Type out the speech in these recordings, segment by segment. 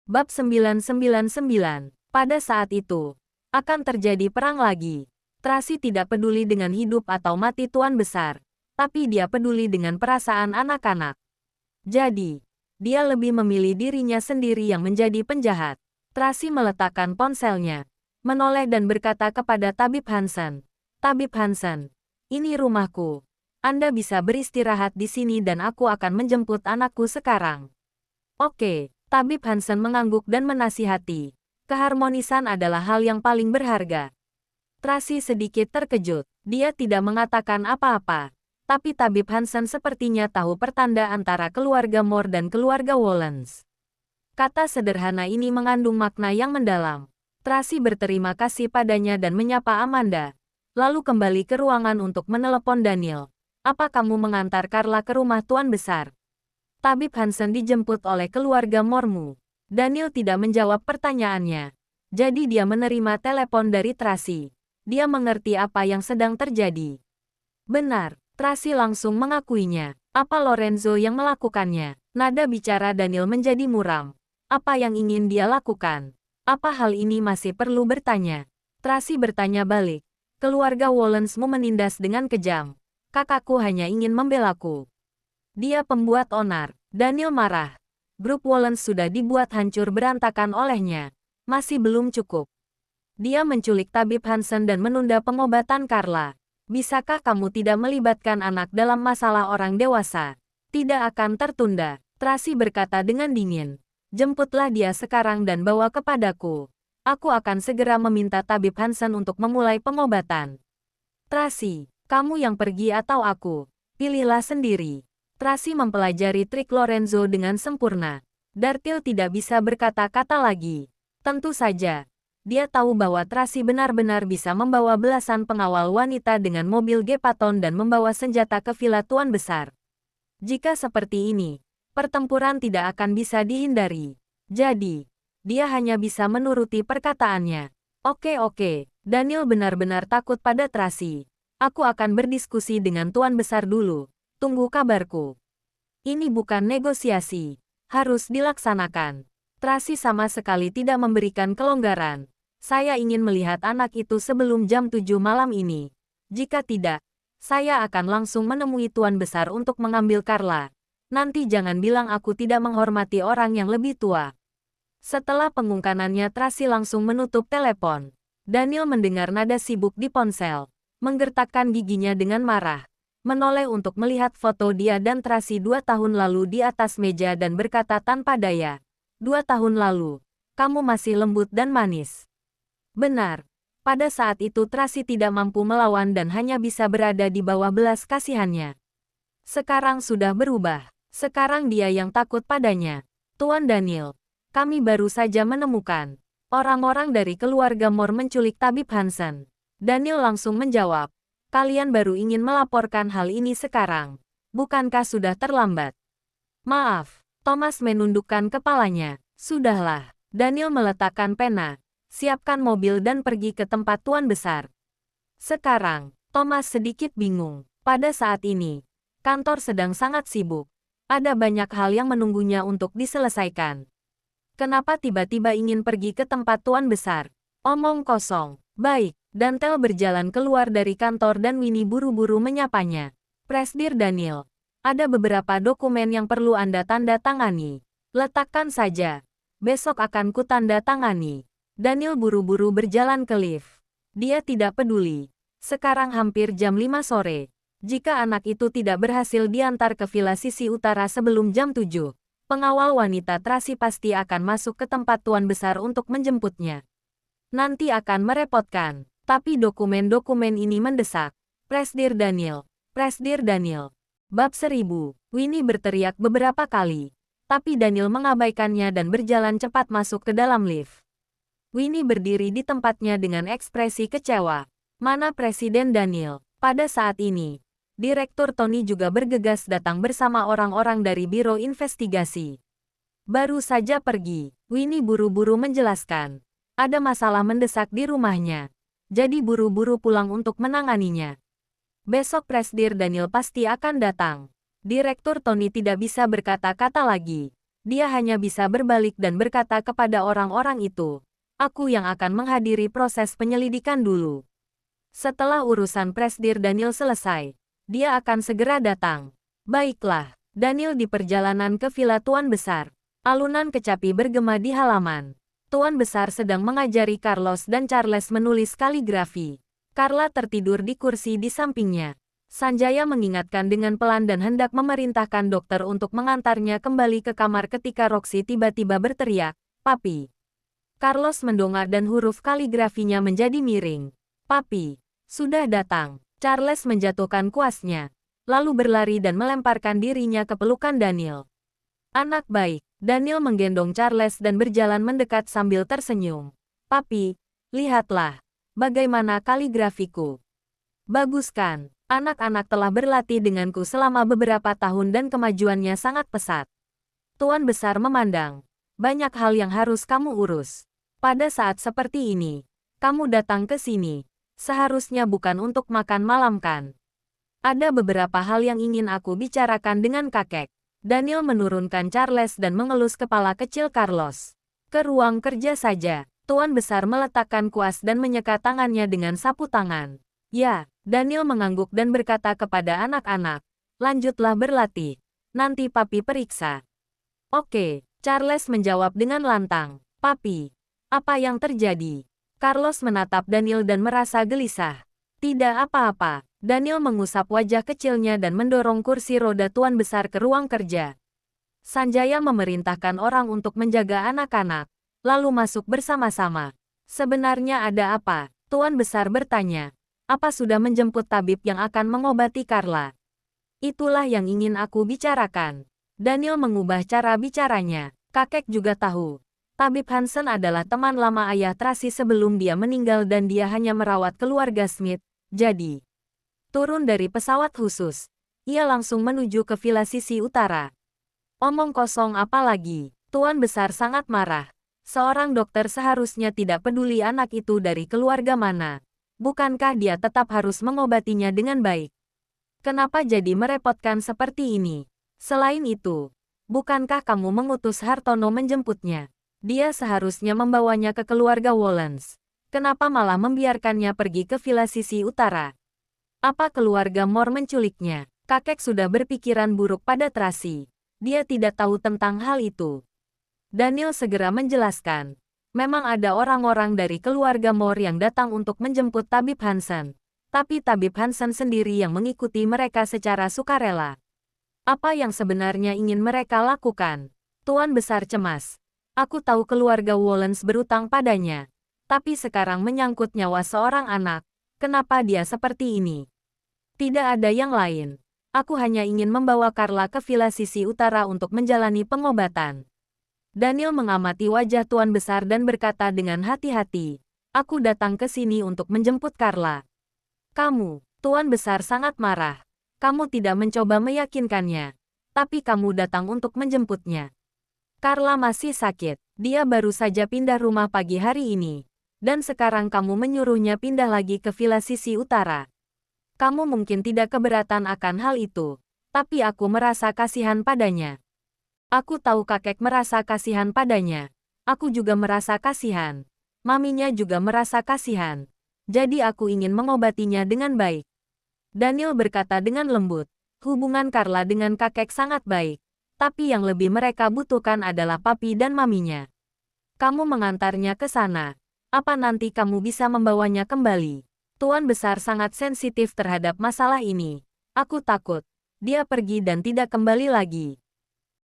Bab 999. Pada saat itu, akan terjadi perang lagi. Tracy tidak peduli dengan hidup atau mati Tuan Besar, tapi dia peduli dengan perasaan anak-anak. Jadi, dia lebih memilih dirinya sendiri yang menjadi penjahat. Tracy meletakkan ponselnya, menoleh dan berkata kepada Tabib Hansen, "Tabib Hansen, ini rumahku. Anda bisa beristirahat di sini dan aku akan menjemput anakku sekarang." "Oke." Tabib Hansen mengangguk dan menasihati. Keharmonisan adalah hal yang paling berharga. Tracy sedikit terkejut. Dia tidak mengatakan apa-apa. Tapi Tabib Hansen sepertinya tahu pertanda antara keluarga Moore dan keluarga Wollens. Kata sederhana ini mengandung makna yang mendalam. Tracy berterima kasih padanya dan menyapa Amanda. Lalu kembali ke ruangan untuk menelepon Daniel. "Apa kamu mengantar Carla ke rumah Tuan Besar?" Tabib Hansen dijemput oleh keluarga Mormu. Daniel tidak menjawab pertanyaannya. Jadi dia menerima telepon dari Tracy. Dia mengerti apa yang sedang terjadi. Benar, Tracy langsung mengakuinya. Apa Lorenzo yang melakukannya? Nada bicara Daniel menjadi muram. Apa yang ingin dia lakukan? Apa hal ini masih perlu bertanya? Tracy bertanya balik. Keluarga Wollensmu menindas dengan kejam. Kakakku hanya ingin membelaku. Dia pembuat onar. Daniel marah. Grup Wollens sudah dibuat hancur berantakan olehnya. Masih belum cukup. Dia menculik Tabib Hansen dan menunda pengobatan Carla. Bisakah kamu tidak melibatkan anak dalam masalah orang dewasa? Tidak akan tertunda. Tracy berkata dengan dingin. Jemputlah dia sekarang dan bawa kepadaku. Aku akan segera meminta Tabib Hansen untuk memulai pengobatan. Tracy, kamu yang pergi atau aku? Pilihlah sendiri. Tracy mempelajari trik Lorenzo dengan sempurna. Dartil tidak bisa berkata-kata lagi. Tentu saja, dia tahu bahwa Tracy benar-benar bisa membawa belasan pengawal wanita dengan mobil Gepaton dan membawa senjata ke villa Tuan Besar. Jika seperti ini, pertempuran tidak akan bisa dihindari. Jadi, dia hanya bisa menuruti perkataannya. Oke, Daniel benar-benar takut pada Tracy. Aku akan berdiskusi dengan Tuan Besar dulu. Tunggu kabarku. Ini bukan negosiasi. Harus dilaksanakan. Tracy sama sekali tidak memberikan kelonggaran. Saya ingin melihat anak itu sebelum jam 7 malam ini. Jika tidak, saya akan langsung menemui Tuan Besar untuk mengambil Carla. Nanti jangan bilang aku tidak menghormati orang yang lebih tua. Setelah pengungkanannya Tracy langsung menutup telepon. Daniel mendengar nada sibuk di ponsel. Menggertakkan giginya dengan marah. Menoleh untuk melihat foto dia dan Tracy 2 tahun lalu di atas meja dan berkata tanpa daya. 2 tahun lalu, kamu masih lembut dan manis. Benar, pada saat itu Tracy tidak mampu melawan dan hanya bisa berada di bawah belas kasihannya. Sekarang sudah berubah. Sekarang dia yang takut padanya. Tuan Daniel, kami baru saja menemukan. Orang-orang dari keluarga Moore menculik Tabib Hansen. Daniel langsung menjawab. Kalian baru ingin melaporkan hal ini sekarang. Bukankah sudah terlambat? Maaf, Thomas menundukkan kepalanya. Sudahlah. Daniel meletakkan pena. Siapkan mobil dan pergi ke tempat Tuan Besar. Sekarang, Thomas sedikit bingung. Pada saat ini, kantor sedang sangat sibuk. Ada banyak hal yang menunggunya untuk diselesaikan. Kenapa tiba-tiba ingin pergi ke tempat Tuan Besar? Omong kosong. Baik. Dantel berjalan keluar dari kantor dan Winnie buru-buru menyapanya. Presdir Daniel, ada beberapa dokumen yang perlu Anda tanda tangani. Letakkan saja. Besok akan kutanda tangani. Daniel buru-buru berjalan ke lift. Dia tidak peduli. Sekarang hampir jam 5 sore. Jika anak itu tidak berhasil diantar ke villa sisi utara sebelum jam 7, pengawal wanita Tracy pasti akan masuk ke tempat Tuan Besar untuk menjemputnya. Nanti akan merepotkan. Tapi dokumen-dokumen ini mendesak. Presdir Daniel. Presdir Daniel. Bab 1000. Winnie berteriak beberapa kali. Tapi Daniel mengabaikannya dan berjalan cepat masuk ke dalam lift. Winnie berdiri di tempatnya dengan ekspresi kecewa. Mana Presiden Daniel? Pada saat ini, Direktur Tony juga bergegas datang bersama orang-orang dari Biro Investigasi. Baru saja pergi. Winnie buru-buru menjelaskan. Ada masalah mendesak di rumahnya. Jadi buru-buru pulang untuk menanganinya. Besok Presdir Daniel pasti akan datang. Direktur Tony tidak bisa berkata-kata lagi. Dia hanya bisa berbalik dan berkata kepada orang-orang itu, "Aku yang akan menghadiri proses penyelidikan dulu. Setelah urusan Presdir Daniel selesai, dia akan segera datang." Baiklah, Daniel di perjalanan ke Villa Tuan Besar. Alunan kecapi bergema di halaman. Tuan Besar sedang mengajari Carlos dan Charles menulis kaligrafi. Carla tertidur di kursi di sampingnya. Sanjaya mengingatkan dengan pelan dan hendak memerintahkan dokter untuk mengantarnya kembali ke kamar ketika Roxy tiba-tiba berteriak, "Papi!" Carlos mendongak dan huruf kaligrafinya menjadi miring. "Papi, sudah datang." Charles menjatuhkan kuasnya, lalu berlari dan melemparkan dirinya ke pelukan Daniel. "Anak baik." Daniel menggendong Charles dan berjalan mendekat sambil tersenyum. "Papi, lihatlah. Bagaimana kaligrafiku. Bagus kan? Anak-anak telah berlatih denganku selama beberapa tahun dan kemajuannya sangat pesat." Tuan Besar memandang. "Banyak hal yang harus kamu urus. Pada saat seperti ini, kamu datang ke sini. Seharusnya bukan untuk makan malam kan? Ada beberapa hal yang ingin aku bicarakan dengan kakek." Daniel menurunkan Charles dan mengelus kepala kecil Carlos. "Ke ruang kerja saja." Tuan Besar meletakkan kuas dan menyeka tangannya dengan sapu tangan. "Ya." Daniel mengangguk dan berkata kepada anak-anak, "Lanjutlah berlatih. Nanti papi periksa." "Oke." Charles menjawab dengan lantang. "Papi, apa yang terjadi?" Carlos menatap Daniel dan merasa gelisah. "Tidak apa-apa." Daniel mengusap wajah kecilnya dan mendorong kursi roda Tuan Besar ke ruang kerja. Sanjaya memerintahkan orang untuk menjaga anak-anak, lalu masuk bersama-sama. "Sebenarnya ada apa?" Tuan Besar bertanya. "Apa sudah menjemput tabib yang akan mengobati Carla?" "Itulah yang ingin aku bicarakan." Daniel mengubah cara bicaranya. "Kakek juga tahu. Tabib Hansen adalah teman lama ayah Tracy sebelum dia meninggal dan dia hanya merawat keluarga Smith. Jadi, turun dari pesawat khusus, ia langsung menuju ke Villa sisi utara." "Omong kosong apa lagi?" Tuan Besar sangat marah. Seorang dokter seharusnya tidak peduli anak itu dari keluarga mana. Bukankah dia tetap harus mengobatinya dengan baik? Kenapa jadi merepotkan seperti ini? Selain itu, bukankah kamu mengutus Hartono menjemputnya? Dia seharusnya membawanya ke keluarga Wollens. Kenapa malah membiarkannya pergi ke Villa sisi utara? Apa keluarga Moore menculiknya? Kakek sudah berpikiran buruk pada Tracy. Dia tidak tahu tentang hal itu. Daniel segera menjelaskan. Memang ada orang-orang dari keluarga Moore yang datang untuk menjemput Tabib Hansen. Tapi Tabib Hansen sendiri yang mengikuti mereka secara sukarela. Apa yang sebenarnya ingin mereka lakukan? Tuan Besar cemas. "Aku tahu keluarga Wollens berutang padanya. Tapi sekarang menyangkut nyawa seorang anak. Kenapa dia seperti ini?" "Tidak ada yang lain. Aku hanya ingin membawa Carla ke Villa sisi utara untuk menjalani pengobatan." Daniel mengamati wajah Tuan Besar dan berkata dengan hati-hati, "Aku datang ke sini untuk menjemput Carla." "Kamu," Tuan Besar sangat marah. "Kamu tidak mencoba meyakinkannya. Tapi kamu datang untuk menjemputnya. Carla masih sakit. Dia baru saja pindah rumah pagi hari ini. Dan sekarang kamu menyuruhnya pindah lagi ke Villa sisi utara. Kamu mungkin tidak keberatan akan hal itu. Tapi aku merasa kasihan padanya." "Aku tahu kakek merasa kasihan padanya. Aku juga merasa kasihan. Maminya juga merasa kasihan. Jadi aku ingin mengobatinya dengan baik." Daniel berkata dengan lembut. Hubungan Carla dengan kakek sangat baik. Tapi yang lebih mereka butuhkan adalah papi dan maminya. "Kamu mengantarnya ke sana. Apa nanti kamu bisa membawanya kembali?" Tuan Besar sangat sensitif terhadap masalah ini. "Aku takut dia pergi dan tidak kembali lagi."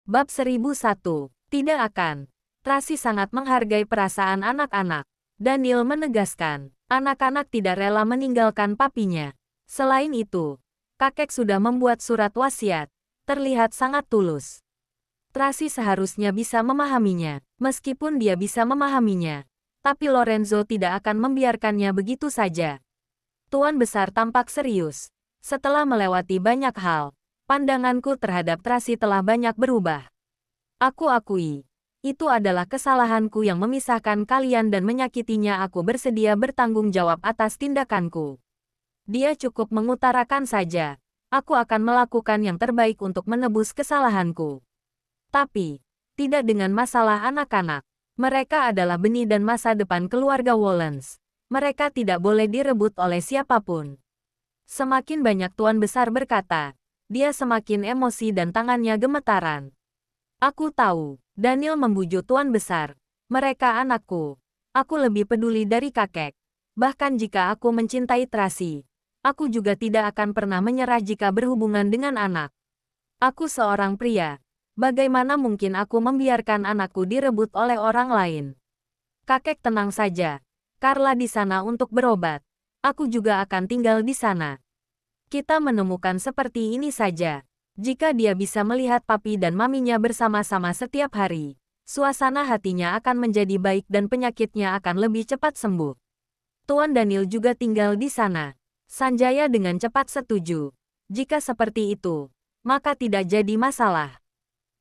Bab 1001. Tidak akan. Tracy sangat menghargai perasaan anak-anak. Daniel menegaskan, anak-anak tidak rela meninggalkan papinya. Selain itu, kakek sudah membuat surat wasiat. Terlihat sangat tulus. Tracy seharusnya bisa memahaminya. Meskipun dia bisa memahaminya, tapi Lorenzo tidak akan membiarkannya begitu saja. Tuan Besar tampak serius. "Setelah melewati banyak hal, pandanganku terhadap Tracy telah banyak berubah. Aku akui, itu adalah kesalahanku yang memisahkan kalian dan menyakitinya. Aku bersedia bertanggung jawab atas tindakanku. Dia cukup mengutarakan saja. Aku akan melakukan yang terbaik untuk menebus kesalahanku. Tapi, Tidak dengan masalah anak-anak. Mereka adalah benih dan masa depan keluarga Wollens. Mereka tidak boleh direbut oleh siapapun. Semakin banyak Tuan Besar berkata, dia semakin emosi dan tangannya gemetaran. Aku tahu, Daniel membujuk Tuan Besar. Mereka anakku. Aku lebih peduli dari kakek. Bahkan jika aku mencintai Tracy, aku juga tidak akan pernah menyerah jika berhubungan dengan anak. Aku seorang pria. Bagaimana mungkin aku membiarkan anakku direbut oleh orang lain? Kakek tenang saja. Carla di sana untuk berobat. Aku juga akan tinggal di sana. Kita menemukan seperti ini saja. Jika dia bisa melihat papi dan maminya bersama-sama setiap hari, suasana hatinya akan menjadi baik dan penyakitnya akan lebih cepat sembuh. Tuan Daniel juga tinggal di sana. Sanjaya dengan cepat setuju. Jika seperti itu, maka tidak jadi masalah.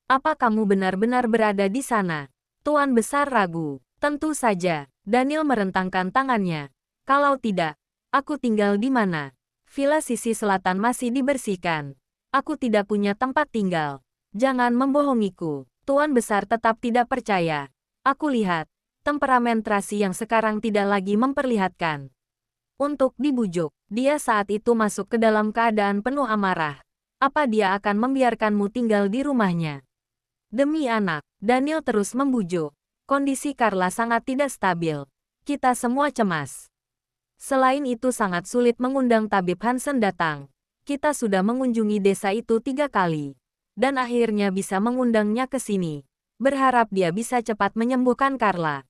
Apa kamu benar-benar berada di sana? Tuan Besar ragu. Tentu saja. Daniel merentangkan tangannya. Kalau tidak, aku tinggal di mana? Villa sisi selatan masih dibersihkan. Aku tidak punya tempat tinggal. Jangan membohongiku. Tuan Besar tetap tidak percaya. Aku lihat, temperamen Tracy yang sekarang tidak lagi memperlihatkan. Untuk dibujuk, dia saat itu masuk ke dalam keadaan penuh amarah. Apa dia akan membiarkanmu tinggal di rumahnya? Demi anak, Daniel terus membujuk. Kondisi Carla sangat tidak stabil. Kita semua cemas. Selain itu sangat sulit mengundang tabib Hansen datang. Kita sudah mengunjungi desa itu 3 kali. Dan akhirnya bisa mengundangnya ke sini. Berharap dia bisa cepat menyembuhkan Carla.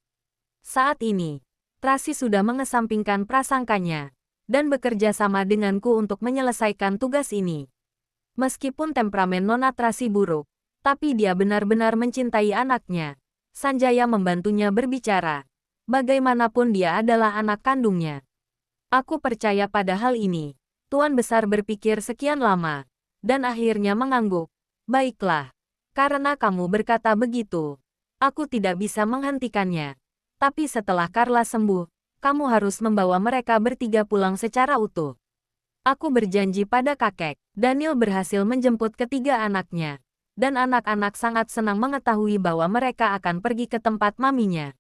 Saat ini, Tracy sudah mengesampingkan prasangkanya. Dan bekerja sama denganku untuk menyelesaikan tugas ini. Meskipun temperamen Nona Tracy buruk, tapi dia benar-benar mencintai anaknya. Sanjaya membantunya berbicara. Bagaimanapun dia adalah anak kandungnya. Aku percaya pada hal ini. Tuan Besar berpikir sekian lama. Dan akhirnya mengangguk. Baiklah. Karena kamu berkata begitu, aku tidak bisa menghentikannya. Tapi setelah Carla sembuh, kamu harus membawa mereka bertiga pulang secara utuh. Aku berjanji pada kakek. Daniel berhasil menjemput ketiga anaknya. Dan anak-anak sangat senang mengetahui bahwa mereka akan pergi ke tempat maminya.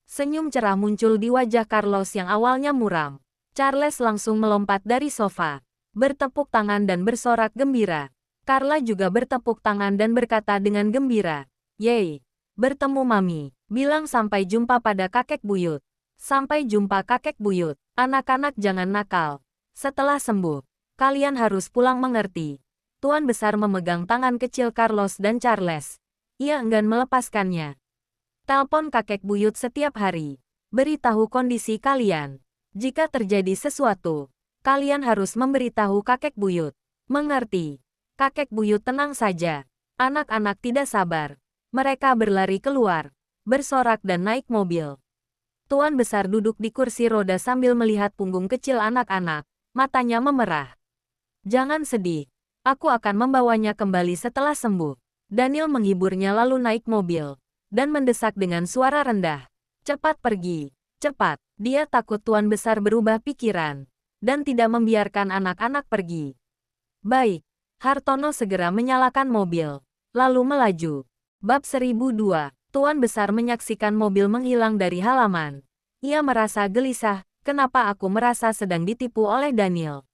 Senyum cerah muncul di wajah Carlos yang awalnya muram. Charles langsung melompat dari sofa, bertepuk tangan dan bersorak gembira. Carla juga bertepuk tangan dan berkata dengan gembira, "Yeay, bertemu mami, bilang sampai jumpa pada kakek buyut." Sampai jumpa kakek buyut, anak-anak jangan nakal. Setelah sembuh, kalian harus pulang mengerti. Tuan Besar memegang tangan kecil Carlos dan Charles. Ia enggan melepaskannya. Telepon kakek buyut setiap hari. Beritahu kondisi kalian. Jika terjadi sesuatu, kalian harus memberitahu kakek buyut. Mengerti? Kakek buyut tenang saja. Anak-anak tidak sabar. Mereka berlari keluar, bersorak dan naik mobil. Tuan Besar duduk di kursi roda sambil melihat punggung kecil anak-anak. Matanya memerah. Jangan sedih. Aku akan membawanya kembali setelah sembuh. Daniel menghiburnya lalu naik mobil. Dan mendesak dengan suara rendah. Cepat pergi. Cepat. Dia takut Tuan Besar berubah pikiran. Dan tidak membiarkan anak-anak pergi. Baik. Hartono segera menyalakan mobil. Lalu melaju. Bab 1002. Tuan Besar menyaksikan mobil menghilang dari halaman. Ia merasa gelisah. Kenapa aku merasa sedang ditipu oleh Daniel?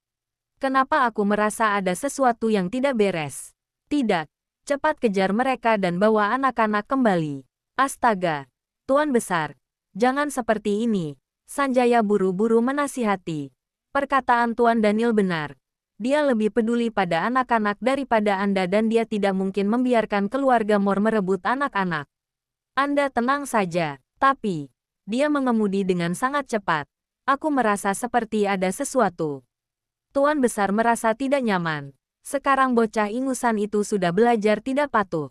Kenapa aku merasa ada sesuatu yang tidak beres? Tidak. Cepat kejar mereka dan bawa anak-anak kembali. Astaga. Tuan Besar. Jangan seperti ini. Sanjaya buru-buru menasihati. Perkataan Tuan Daniel benar. Dia lebih peduli pada anak-anak daripada Anda dan dia tidak mungkin membiarkan keluarga Moore merebut anak-anak. Anda tenang saja. Tapi, dia mengemudi dengan sangat cepat. Aku merasa seperti ada sesuatu. Tuan Besar merasa tidak nyaman. Sekarang bocah ingusan itu sudah belajar tidak patuh.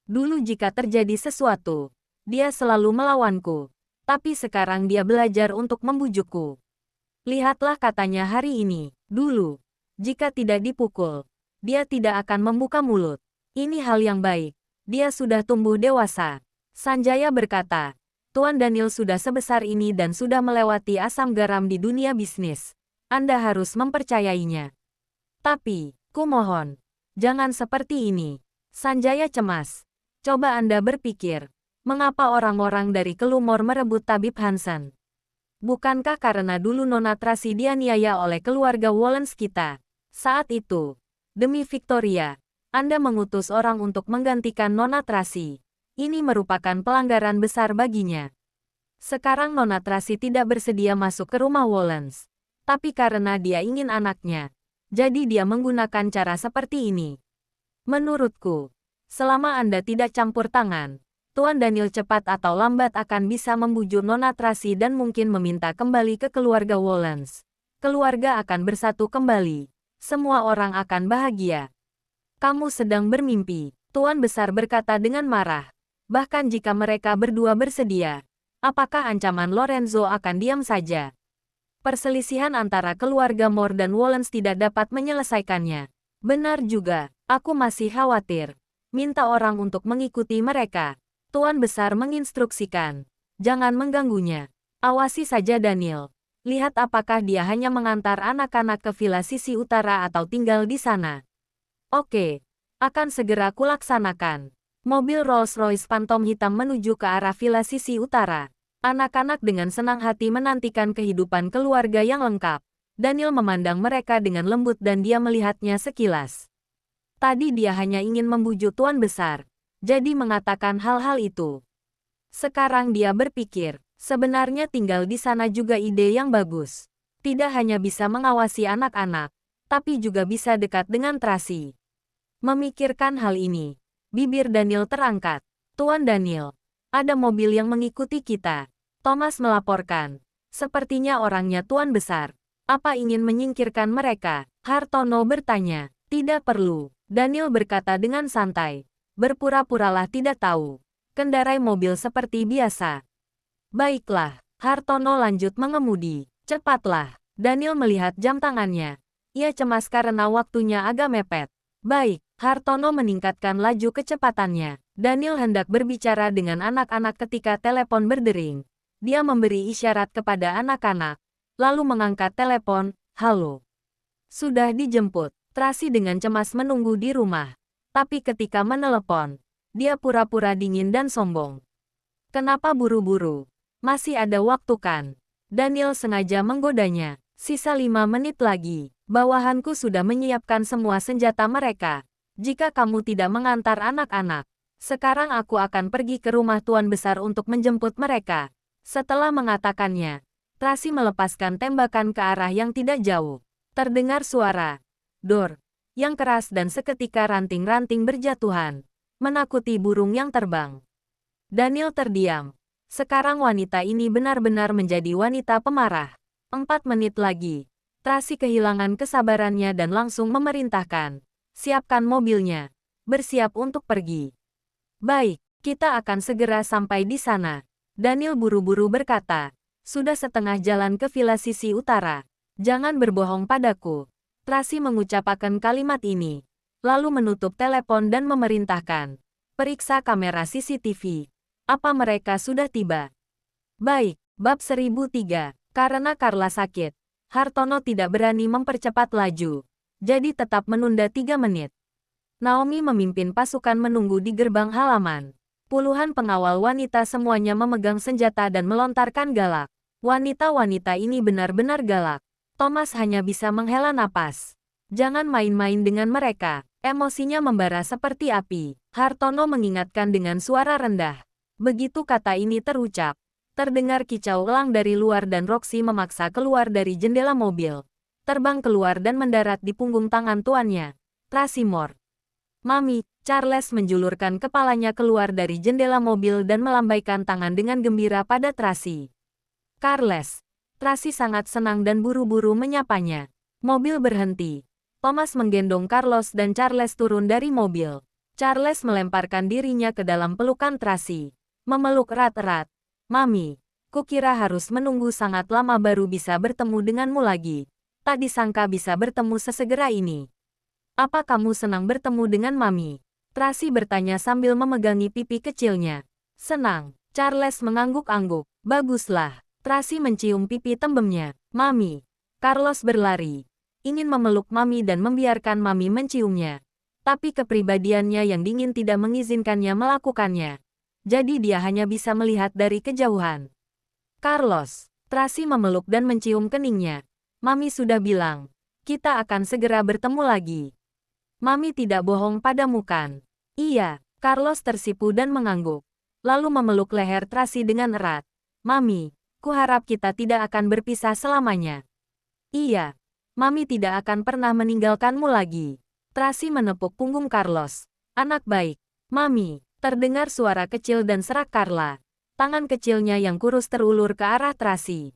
Dulu jika terjadi sesuatu, dia selalu melawanku. Tapi sekarang dia belajar untuk membujukku. Lihatlah katanya hari ini. Dulu, jika tidak dipukul, dia tidak akan membuka mulut. Ini hal yang baik. Dia sudah tumbuh dewasa. Sanjaya berkata, Tuan Daniel sudah sebesar ini dan sudah melewati asam garam di dunia bisnis. Anda harus mempercayainya. Tapi, kumohon, jangan seperti ini. Sanjaya cemas. Coba Anda berpikir, mengapa orang-orang dari Kelumor merebut tabib Hansen? Bukankah karena dulu Nona Tracy dianiaya oleh keluarga Wollens kita? Saat itu, demi Victoria, Anda mengutus orang untuk menggantikan Nona Tracy. Ini merupakan pelanggaran besar baginya. Sekarang Nona Tracy tidak bersedia masuk ke rumah Wollens. Tapi karena dia ingin anaknya, jadi dia menggunakan cara seperti ini. Menurutku, selama Anda tidak campur tangan, Tuan Daniel cepat atau lambat akan bisa membujuk Nona Tracy dan mungkin meminta kembali ke keluarga Wollens. Keluarga akan bersatu kembali. Semua orang akan bahagia. Kamu sedang bermimpi, Tuan Besar berkata dengan marah. Bahkan jika mereka berdua bersedia, apakah ancaman Lorenzo akan diam saja? Perselisihan antara keluarga Moore dan Wollens tidak dapat menyelesaikannya. Benar juga, aku masih khawatir. Minta orang untuk mengikuti mereka. Tuan Besar menginstruksikan. Jangan mengganggunya. Awasi saja Daniel. Lihat apakah dia hanya mengantar anak-anak ke villa sisi utara atau tinggal di sana. Oke, akan segera kulaksanakan. Mobil Rolls-Royce Phantom hitam menuju ke arah villa sisi utara. Anak-anak dengan senang hati menantikan kehidupan keluarga yang lengkap. Daniel memandang mereka dengan lembut dan dia melihatnya sekilas. Tadi dia hanya ingin membujuk Tuan Besar, jadi mengatakan hal-hal itu. Sekarang dia berpikir, sebenarnya tinggal di sana juga ide yang bagus. Tidak hanya bisa mengawasi anak-anak, tapi juga bisa dekat dengan Tracy. Memikirkan hal ini, bibir Daniel terangkat. Tuan Daniel, ada mobil yang mengikuti kita. Thomas melaporkan. Sepertinya orangnya Tuan Besar. Apa ingin menyingkirkan mereka? Hartono bertanya. Tidak perlu. Daniel berkata dengan santai. Berpura-puralah tidak tahu. Kendarai mobil seperti biasa. Baiklah. Hartono lanjut mengemudi. Cepatlah. Daniel melihat jam tangannya. Ia cemas karena waktunya agak mepet. Baik. Hartono meningkatkan laju kecepatannya. Daniel hendak berbicara dengan anak-anak ketika telepon berdering. Dia memberi isyarat kepada anak-anak, lalu mengangkat telepon. Halo. Sudah dijemput. Tracy dengan cemas menunggu di rumah. Tapi ketika menelepon, dia pura-pura dingin dan sombong. Kenapa buru-buru? Masih ada waktu kan? Daniel sengaja menggodanya. Sisa 5 menit lagi. Bawahanku sudah menyiapkan semua senjata mereka. Jika kamu tidak mengantar anak-anak, sekarang aku akan pergi ke rumah Tuan Besar untuk menjemput mereka. Setelah mengatakannya, Tracy melepaskan tembakan ke arah yang tidak jauh. Terdengar suara dor yang keras dan seketika ranting-ranting berjatuhan, menakuti burung yang terbang. Daniel terdiam. Sekarang wanita ini benar-benar menjadi wanita pemarah. 4 menit lagi, Tracy kehilangan kesabarannya dan langsung memerintahkan. Siapkan mobilnya. Bersiap untuk pergi. Baik, kita akan segera sampai di sana. Daniel buru-buru berkata, sudah setengah jalan ke villa sisi utara. Jangan berbohong padaku. Tracy mengucapkan kalimat ini, lalu menutup telepon dan memerintahkan. Periksa kamera CCTV. Apa mereka sudah tiba? Baik, bab 1003. Karena Carla sakit, Hartono tidak berani mempercepat laju. Jadi tetap menunda 3 menit. Naomi memimpin pasukan menunggu di gerbang halaman. Puluhan pengawal wanita semuanya memegang senjata dan melontarkan galak. Wanita-wanita ini benar-benar galak. Thomas hanya bisa menghela napas. Jangan main-main dengan mereka. Emosinya membara seperti api. Hartono mengingatkan dengan suara rendah. Begitu kata ini terucap, terdengar kicau elang dari luar dan Roxy memaksa keluar dari jendela mobil. Terbang keluar dan mendarat di punggung tangan tuannya, Tracy Moore. Mami, Charles menjulurkan kepalanya keluar dari jendela mobil dan melambaikan tangan dengan gembira pada Tracy. Charles. Tracy sangat senang dan buru-buru menyapanya. Mobil berhenti. Thomas menggendong Carlos dan Charles turun dari mobil. Charles melemparkan dirinya ke dalam pelukan Tracy. Memeluk erat-erat. Mami, kukira harus menunggu sangat lama baru bisa bertemu denganmu lagi. Tak disangka bisa bertemu sesegera ini. Apa kamu senang bertemu dengan Mami? Tracy bertanya sambil memegangi pipi kecilnya. Senang. Charles mengangguk-angguk. Baguslah. Tracy mencium pipi tembemnya. Mami. Carlos berlari. Ingin memeluk Mami dan membiarkan Mami menciumnya. Tapi kepribadiannya yang dingin tidak mengizinkannya melakukannya. Jadi dia hanya bisa melihat dari kejauhan. Carlos, Tracy memeluk dan mencium keningnya. Mami sudah bilang, kita akan segera bertemu lagi. Mami tidak bohong padamu kan? Iya, Carlos tersipu dan mengangguk. Lalu memeluk leher Tracy dengan erat. Mami, kuharap kita tidak akan berpisah selamanya. Iya, Mami tidak akan pernah meninggalkanmu lagi. Tracy menepuk punggung Carlos. Anak baik. Mami, terdengar suara kecil dan serak Carla. Tangan kecilnya yang kurus terulur ke arah Tracy.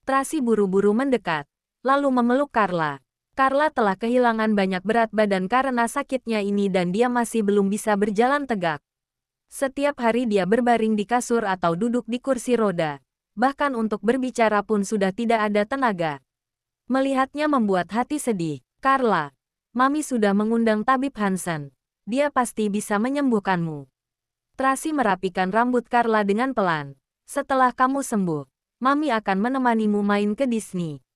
Tracy buru-buru mendekat, lalu memeluk Carla. Carla telah kehilangan banyak berat badan karena sakitnya ini dan dia masih belum bisa berjalan tegak. Setiap hari dia berbaring di kasur atau duduk di kursi roda. Bahkan untuk berbicara pun sudah tidak ada tenaga. Melihatnya membuat hati sedih. Carla, Mami sudah mengundang tabib Hansen. Dia pasti bisa menyembuhkanmu. Tracy merapikan rambut Carla dengan pelan. Setelah kamu sembuh, Mami akan menemanimu main ke Disney.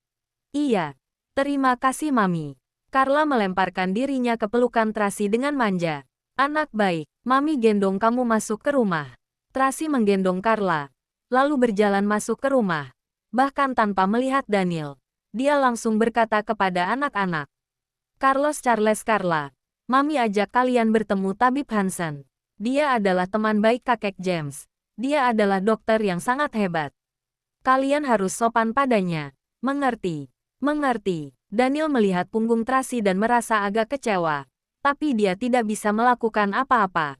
Iya, terima kasih Mami. Carla melemparkan dirinya ke pelukan Tracy dengan manja. Anak baik, Mami gendong kamu masuk ke rumah. Tracy menggendong Carla, lalu berjalan masuk ke rumah. Bahkan tanpa melihat Daniel, dia langsung berkata kepada anak-anak. Carlos Charles Carla, Mami ajak kalian bertemu tabib Hansen. Dia adalah teman baik kakek James. Dia adalah dokter yang sangat hebat. Kalian harus sopan padanya. Mengerti? Mengerti. Daniel melihat punggung Tracy dan merasa agak kecewa. Tapi dia tidak bisa melakukan apa-apa.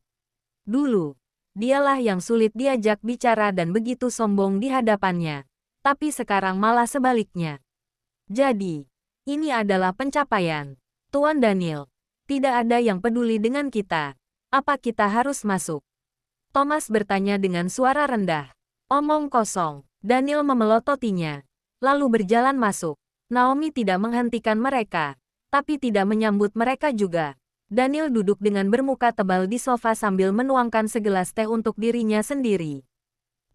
Dulu, dialah yang sulit diajak bicara dan begitu sombong di hadapannya. Tapi sekarang malah sebaliknya. Jadi, ini adalah pencapaian. Tuan Daniel, tidak ada yang peduli dengan kita. Apa kita harus masuk? Thomas bertanya dengan suara rendah. Omong kosong. Daniel memelototinya, lalu berjalan masuk. Naomi tidak menghentikan mereka, tapi tidak menyambut mereka juga. Daniel duduk dengan bermuka tebal di sofa sambil menuangkan segelas teh untuk dirinya sendiri.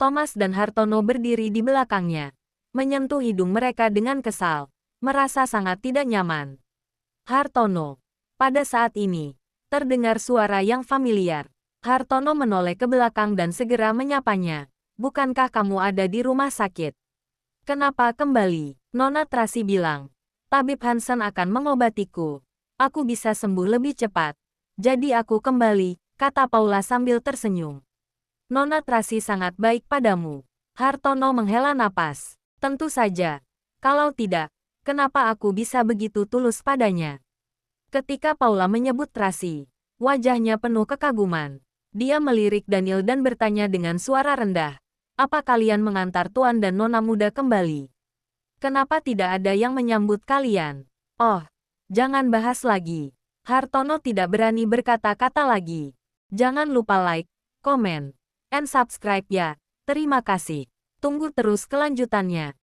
Thomas dan Hartono berdiri di belakangnya, menyentuh hidung mereka dengan kesal, merasa sangat tidak nyaman. Hartono. Pada saat ini, terdengar suara yang familiar. Hartono menoleh ke belakang dan segera menyapanya. Bukankah kamu ada di rumah sakit? Kenapa kembali? Nona Tracy bilang. Tabib Hansen akan mengobatiku. Aku bisa sembuh lebih cepat. Jadi aku kembali, kata Paula sambil tersenyum. Nona Tracy sangat baik padamu. Hartono menghela napas. Tentu saja. Kalau tidak, kenapa aku bisa begitu tulus padanya? Ketika Paula menyebut Tracy, wajahnya penuh kekaguman. Dia melirik Daniel dan bertanya dengan suara rendah. Apa kalian mengantar Tuan dan Nona muda kembali? Kenapa tidak ada yang menyambut kalian? Oh, jangan bahas lagi. Hartono tidak berani berkata-kata lagi. Jangan lupa like, comment, and subscribe ya. Terima kasih. Tunggu terus kelanjutannya.